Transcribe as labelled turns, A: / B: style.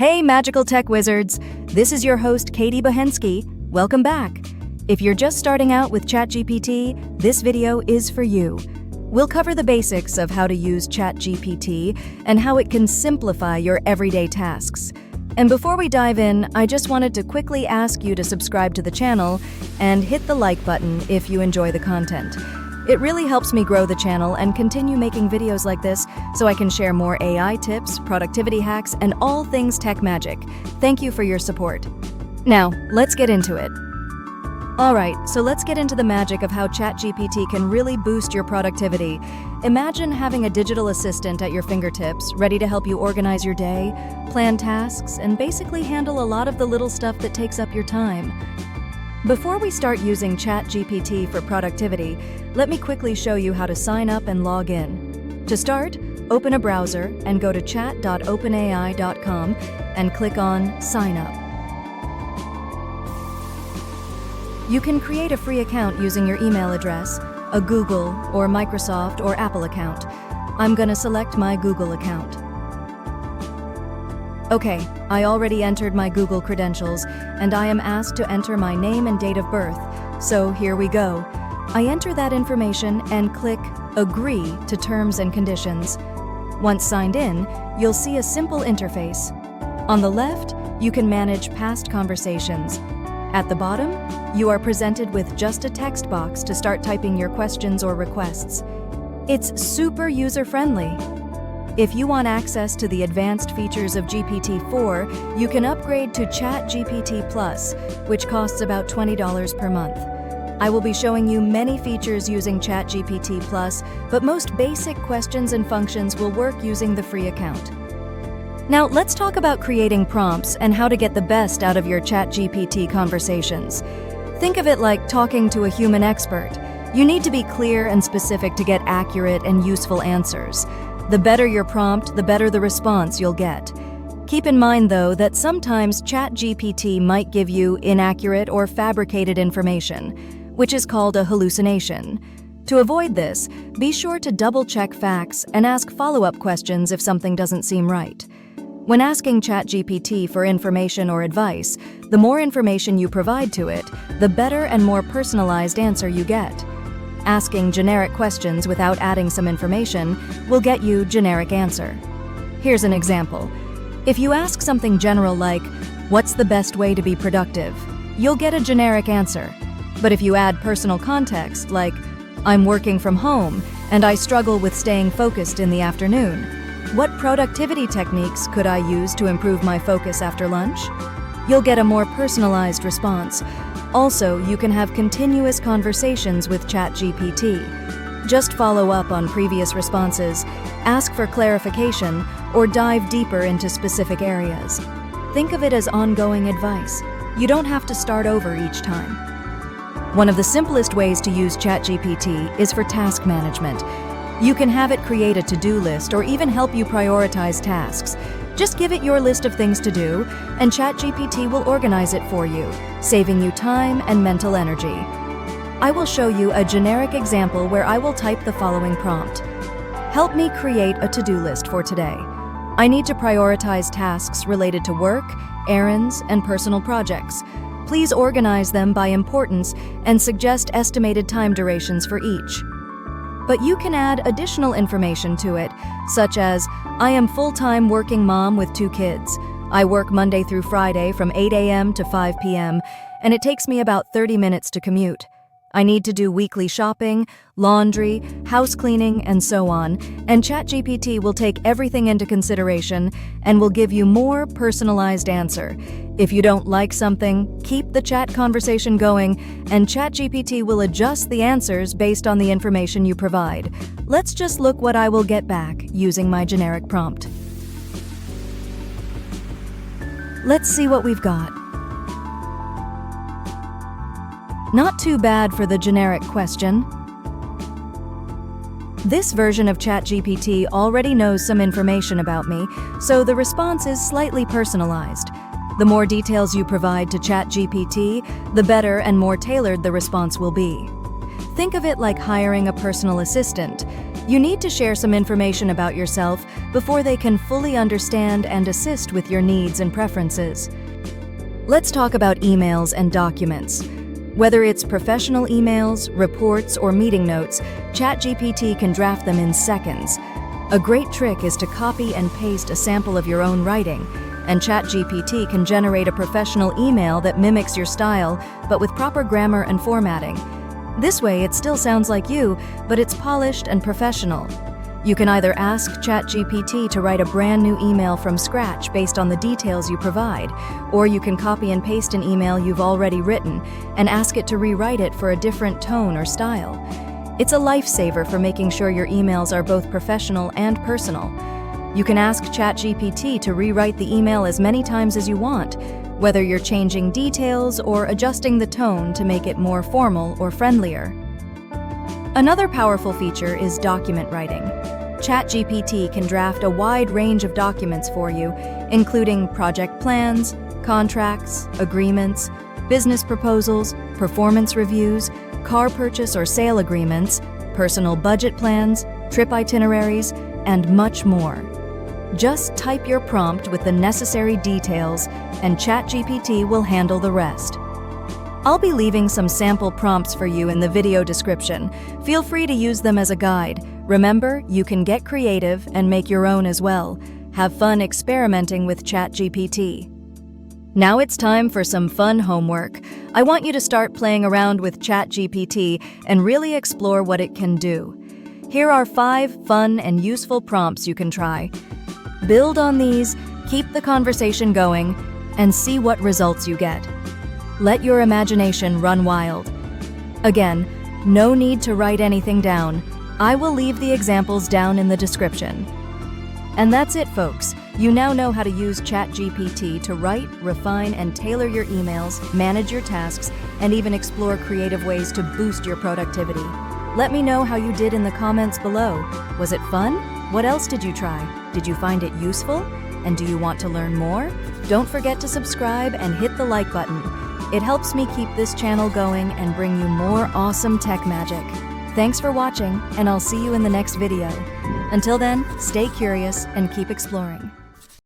A: Hey, magical tech wizards! This is your host, Katie Bohensky. Welcome back. If you're just starting out with ChatGPT, this video is for you. We'll cover the basics of how to use ChatGPT and how it can simplify your everyday tasks. And before we dive in, I just wanted to quickly ask you to subscribe to the channel and hit the like button if you enjoy the content. It really helps me grow the channel and continue making videos like this so I can share more AI tips, productivity hacks, and all things tech magic. Thank you for your support. Now, let's get into it. Alright, so let's get into the magic of how ChatGPT can really boost your productivity. Imagine having a digital assistant at your fingertips, ready to help you organize your day, plan tasks, and basically handle a lot of the little stuff that takes up your time. Before we start using ChatGPT for productivity, let me quickly show you how to sign up and log in. To start, open a browser and go to chat.openai.com and click on Sign Up. You can create a free account using your email address, a Google or Microsoft or Apple account. I'm going to select my Google account. Okay, I already entered my Google credentials, and I am asked to enter my name and date of birth, so here we go. I enter that information and click Agree to Terms and Conditions. Once signed in, you'll see a simple interface. On the left, you can manage past conversations. At the bottom, you are presented with just a text box to start typing your questions or requests. It's super user-friendly. If you want access to the advanced features of GPT-4, you can upgrade to ChatGPT Plus, which costs about $20 per month. I will be showing you many features using ChatGPT Plus, but most basic questions and functions will work using the free account. Now, let's talk about creating prompts and how to get the best out of your ChatGPT conversations. Think of it like talking to a human expert. You need to be clear and specific to get accurate and useful answers. The better your prompt, the better the response you'll get. Keep in mind, though, that sometimes ChatGPT might give you inaccurate or fabricated information, which is called a hallucination. To avoid this, be sure to double-check facts and ask follow-up questions if something doesn't seem right. When asking ChatGPT for information or advice, the more information you provide to it, the better and more personalized answer you get. Asking generic questions without adding some information will get you generic answer. Here's an example. If you ask something general like, "What's the best way to be productive?" you'll get a generic answer. But if you add personal context like, "I'm working from home and I struggle with staying focused in the afternoon. What productivity techniques could I use to improve my focus after lunch?" you'll get a more personalized response. Also, you can have continuous conversations with ChatGPT. Just follow up on previous responses, ask for clarification, or dive deeper into specific areas. Think of it as ongoing advice. You don't have to start over each time. One of the simplest ways to use ChatGPT is for task management. You can have it create a to-do list or even help you prioritize tasks. Just give it your list of things to do, and ChatGPT will organize it for you, saving you time and mental energy. I will show you a generic example where I will type the following prompt. Help me create a to-do list for today. I need to prioritize tasks related to work, errands, and personal projects. Please organize them by importance and suggest estimated time durations for each. But you can add additional information to it, such as, I am full-time working mom with 2 kids. I work Monday through Friday from 8 a.m. to 5 p.m., and it takes me about 30 minutes to commute. I need to do weekly shopping, laundry, house cleaning, and so on, and ChatGPT will take everything into consideration and will give you more personalized answer. If you don't like something, keep the chat conversation going, and ChatGPT will adjust the answers based on the information you provide. Let's just look what I will get back using my generic prompt. Let's see what we've got. Not too bad for the generic question. This version of ChatGPT already knows some information about me, so the response is slightly personalized. The more details you provide to ChatGPT, the better and more tailored the response will be. Think of it like hiring a personal assistant. You need to share some information about yourself before they can fully understand and assist with your needs and preferences. Let's talk about emails and documents. Whether it's professional emails, reports, or meeting notes, ChatGPT can draft them in seconds. A great trick is to copy and paste a sample of your own writing, and ChatGPT can generate a professional email that mimics your style, but with proper grammar and formatting. This way, it still sounds like you, but it's polished and professional. You can either ask ChatGPT to write a brand new email from scratch based on the details you provide, or you can copy and paste an email you've already written and ask it to rewrite it for a different tone or style. It's a lifesaver for making sure your emails are both professional and personal. You can ask ChatGPT to rewrite the email as many times as you want, whether you're changing details or adjusting the tone to make it more formal or friendlier. Another powerful feature is document writing. ChatGPT can draft a wide range of documents for you, including project plans, contracts, agreements, business proposals, performance reviews, car purchase or sale agreements, personal budget plans, trip itineraries, and much more. Just type your prompt with the necessary details, and ChatGPT will handle the rest. I'll be leaving some sample prompts for you in the video description. Feel free to use them as a guide. Remember, you can get creative and make your own as well. Have fun experimenting with ChatGPT. Now it's time for some fun homework. I want you to start playing around with ChatGPT and really explore what it can do. Here are 5 fun and useful prompts you can try. Build on these, keep the conversation going, and see what results you get. Let your imagination run wild. Again, no need to write anything down. I will leave the examples down in the description. And that's it, folks. You now know how to use ChatGPT to write, refine, and tailor your emails, manage your tasks, and even explore creative ways to boost your productivity. Let me know how you did in the comments below. Was it fun? What else did you try? Did you find it useful? And do you want to learn more? Don't forget to subscribe and hit the like button. It helps me keep this channel going and bring you more awesome tech magic. Thanks for watching, and I'll see you in the next video. Until then, stay curious and keep exploring.